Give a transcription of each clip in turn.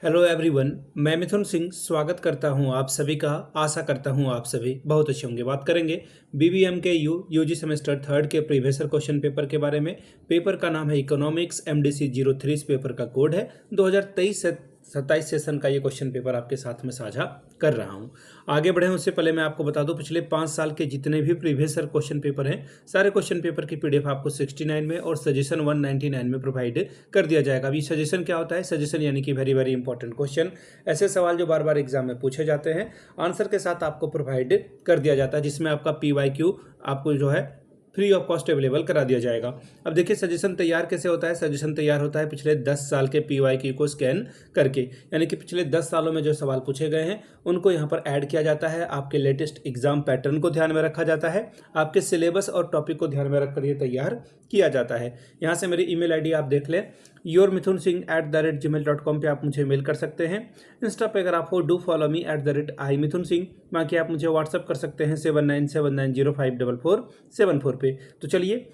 Hello everyone, मैं मिथुन सिंह स्वागत करता हूं आप सभी का। आशा करता हूं आप सभी बहुत अच्छे होंगे। बात करेंगे बीबीएम के यूजी सेमेस्टर थर्ड के प्रीवियस क्वेश्चन पेपर के बारे में। पेपर का नाम है इकोनॉमिक्स MDC 03। इस पेपर का कोड है 2023 से 27 सेशन का ये क्वेश्चन पेपर आपके साथ में साझा कर रहा हूं। आगे बढ़े उससे पहले मैं आपको बता दूं, पिछले 5 साल के जितने भी प्रीवियस क्वेश्चन पेपर हैं, सारे क्वेश्चन पेपर की PDF आपको 69 में और सजेशन 199 में प्रोवाइड कर दिया जाएगा। अभी सजेशन क्या होता है? सजेशन यानी कि वेरी वेरी इंपॉर्टेंट क्वेश्चन, ऐसे सवाल जो बार बार एग्जाम में पूछे जाते हैं, आंसर के साथ आपको प्रोवाइड कर दिया जाता है, जिसमें आपका PYQ आपको जो है फ्री ऑफ कॉस्ट अवेलेबल करा दिया जाएगा। अब देखिए सजेशन तैयार कैसे होता है। सजेशन तैयार होता है पिछले 10 साल के PYQ को स्कैन करके, यानी कि पिछले 10 सालों में जो सवाल पूछे गए हैं उनको यहाँ पर ऐड किया जाता है। आपके लेटेस्ट एग्जाम पैटर्न को ध्यान में रखा जाता है, आपके सिलेबस और टॉपिक को ध्यान में रखकर ये तैयार किया जाता है। यहाँ से मेरी email ID आप देख लें, yourmithunsingh@gmail.com पे आप मुझे मेल कर सकते हैं। इंस्टा पे अगर आप हो डू फॉलो मी @imithunsingh। बाकी आप मुझे व्हाट्सअप कर सकते हैं 7979054474 पे। तो चलिए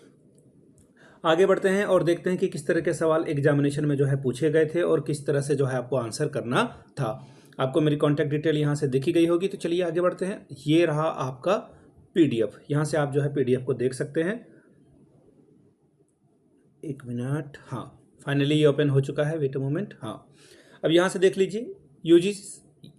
आगे बढ़ते हैं और देखते हैं कि किस तरह के सवाल एग्जामिनेशन में जो है पूछे गए थे और किस तरह से जो है आपको आंसर करना था। आपको मेरी कॉन्टैक्ट डिटेल यहाँ से दिखी गई होगी। तो चलिए आगे बढ़ते हैं। ये रहा आपका PDF, यहाँ से आप जो है PDF को देख सकते हैं। एक मिनट, हाँ फाइनली ये ओपन हो चुका है। Wait a moment. हाँ, अब यहाँ से देख लीजिए, यूजी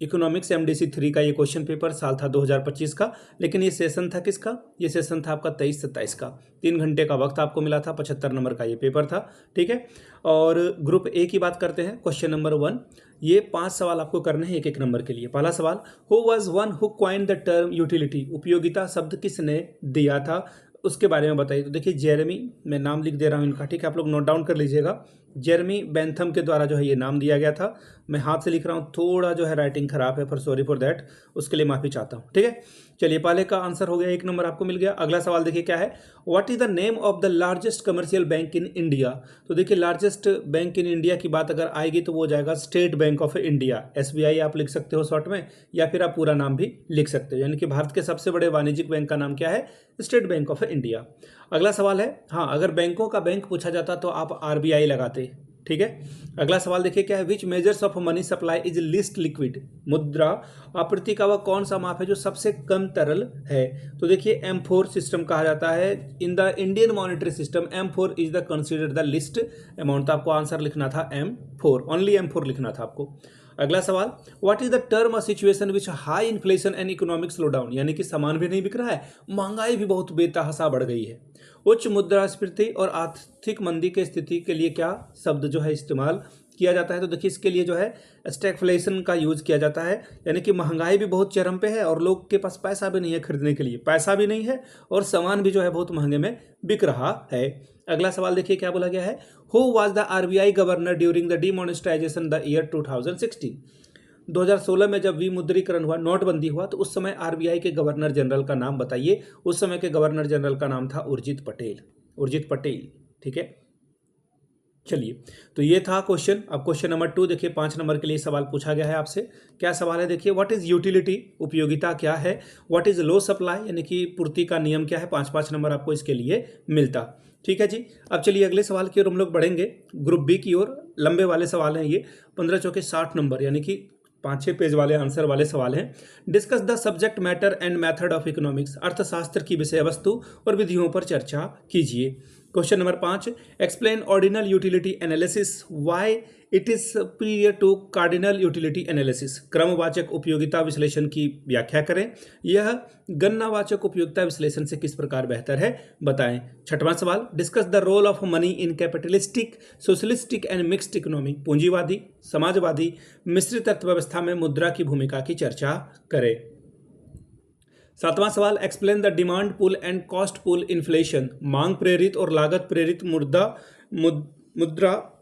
इकोनॉमिक्स MDC 3 का ये क्वेश्चन पेपर साल था 2025 का, लेकिन ये सेशन था किसका? ये सेशन था आपका 23-27 का। 3 घंटे का वक्त आपको मिला था, 75 नंबर का ये पेपर था। ठीक है, और ग्रुप A की बात करते हैं। क्वेश्चन नंबर 1, ये 5 सवाल आपको करने हैं एक एक नंबर के लिए। पहला सवाल, who was one who coin the term utility? उपयोगिता शब्द किसने दिया था, उसके बारे में बताइए। तो देखिए जेरेमी, मैं नाम लिख दे रहा हूँ इनका, ठीक है, आप लोग नोट डाउन कर लीजिएगा। जेरेमी बेंथम के द्वारा जो है ये नाम दिया गया था। मैं हाथ से लिख रहा हूँ, थोड़ा जो है राइटिंग खराब है, पर सॉरी फॉर दैट, उसके लिए माफ़ी चाहता हूँ। ठीक है, चलिए पहले का आंसर हो गया, 1 नंबर आपको मिल गया। अगला सवाल देखिए क्या है, what is the name of the largest commercial bank in India? तो देखिए लार्जेस्ट बैंक इन इंडिया की बात अगर आएगी तो वो हो जाएगा state bank of India, SBI आप लिख सकते हो शॉर्ट में, या फिर आप पूरा नाम भी लिख सकते हो। यानी कि भारत के सबसे बड़े वाणिज्यिक बैंक का नाम क्या है? State bank of India. अगला सवाल है, हाँ अगर बैंकों का बैंक पूछा जाता तो आप RBI लगाते। ठीक है, अगला सवाल देखिए क्या है, विच measures of money supply is list liquid? मुद्रा आपूर्ति का वह कौन सा माप है जो सबसे कम तरल है? तो देखिए M4 सिस्टम कहा जाता है in the Indian monetary system. M4 is the considered the list amount. तो आपको आंसर लिखना था M4, ओनली M4 लिखना था आपको। अगला सवाल, what is the term a situation which high inflation and economic slow down? यानी कि सामान भी नहीं बिक रहा है, महंगाई भी बहुत बेतहाशा बढ़ गई है। उच्च मुद्रास्फीति और आर्थिक मंदी के स्थिति के लिए क्या शब्द जो है इस्तेमाल किया जाता है? तो देखिए इसके लिए जो है स्टैगफ्लेशन का यूज किया जाता है, यानी कि महंगाई भी बहुत चरम पे है और लोग के पास पैसा भी नहीं है खरीदने के लिए, पैसा भी नहीं है और सामान भी जो है बहुत महंगे में बिक रहा है। अगला सवाल देखिए क्या बोला गया है, who was the RBI governor during the demonetisation the year 2016? 2016 में जब विमुद्रीकरण हुआ, नोटबंदी हुआ, तो उस समय RBI के गवर्नर जनरल का नाम बताइए। उस समय के गवर्नर जनरल का नाम था उर्जित पटेल। उर्जित पटेल, ठीक है। चलिए, तो ये था क्वेश्चन। अब क्वेश्चन नंबर 2 देखिए, 5 नंबर के लिए सवाल पूछा गया है आपसे। क्या सवाल है देखिए, व्हाट इज यूटिलिटी? उपयोगिता क्या है? What is low supply? यानी कि पूर्ति का नियम क्या है? 5-5 नंबर आपको इसके लिए मिलता। ठीक है जी, अब चलिए अगले सवाल की ओर हम लोग बढ़ेंगे। ग्रुप B की ओर लंबे वाले सवाल हैं ये, 15 चौके 60 नंबर, यानी कि 5-6 पेज वाले आंसर वाले सवाल हैं। Discuss the subject matter and method of economics. अर्थशास्त्र की विषय वस्तु और विधियों पर चर्चा कीजिए। Question number 5, explain ordinal utility analysis, why it is superior to cardinal utility analysis. क्रमवाचक उपयोगिता विश्लेषण की व्याख्या करें, यह गणनावाचक उपयोगिता विश्लेषण से किस प्रकार बेहतर है, बताएं। 6वां सवाल, discuss the role of money in capitalistic, socialistic and mixed economy. पूंजीवादी, समाजवादी, मिश्रित अर्थव्यवस्था में मुद्रा की भूमिका की चर्चा करें। 7वां सवाल, explain the demand pull and cost pull inflation. मांग प्रेरित और लागत प्रेरित मुद्रा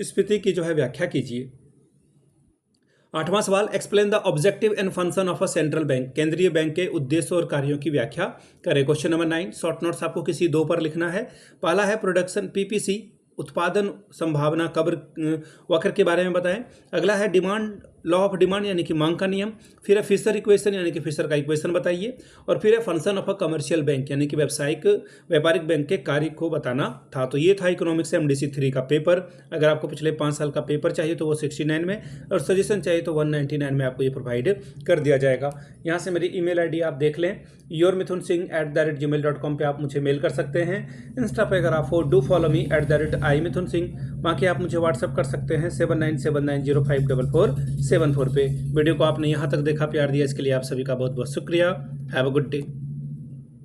स्फीति की जो है व्याख्या कीजिए। 8वां सवाल, explain the objective and function of a central bank. केंद्रीय बैंक के उद्देश्य और कार्यों की व्याख्या करें। क्वेश्चन नंबर 9, शॉर्ट नोट्स आपको किसी 2 पर लिखना है। पहला है प्रोडक्शन PPC, उत्पादन संभावना वक्र के बारे में बताएं। अगला है डिमांड लॉ ऑफ डिमांड यानी कि मांग का नियम, फिर है फिशर इक्वेशन यानी कि फिशर का इक्वेशन बताइए, और फिर है function of a commercial bank यानी कि व्यापारिक बैंक के कार्य को बताना था। तो ये था इकोनॉमिक्स MDC 3 का पेपर। अगर आपको पिछले 5 साल का पेपर चाहिए तो वो 69 में, और सजेशन चाहिए तो 199 में आपको ये प्रोवाइड कर दिया जाएगा। यहाँ से मेरी email ID आप देख लें, yourmithunsingh@gmail.com पे आप मुझे मेल कर सकते हैं। इंस्टा पे अगर आप हो डू फॉलो मी @imithunsingh, बाकी आप मुझे व्हाट्सअप कर सकते हैं 7979054474 पे। वीडियो को आपने यहाँ तक देखा, प्यार दिया, इसके लिए आप सभी का बहुत बहुत शुक्रिया। Have a good day.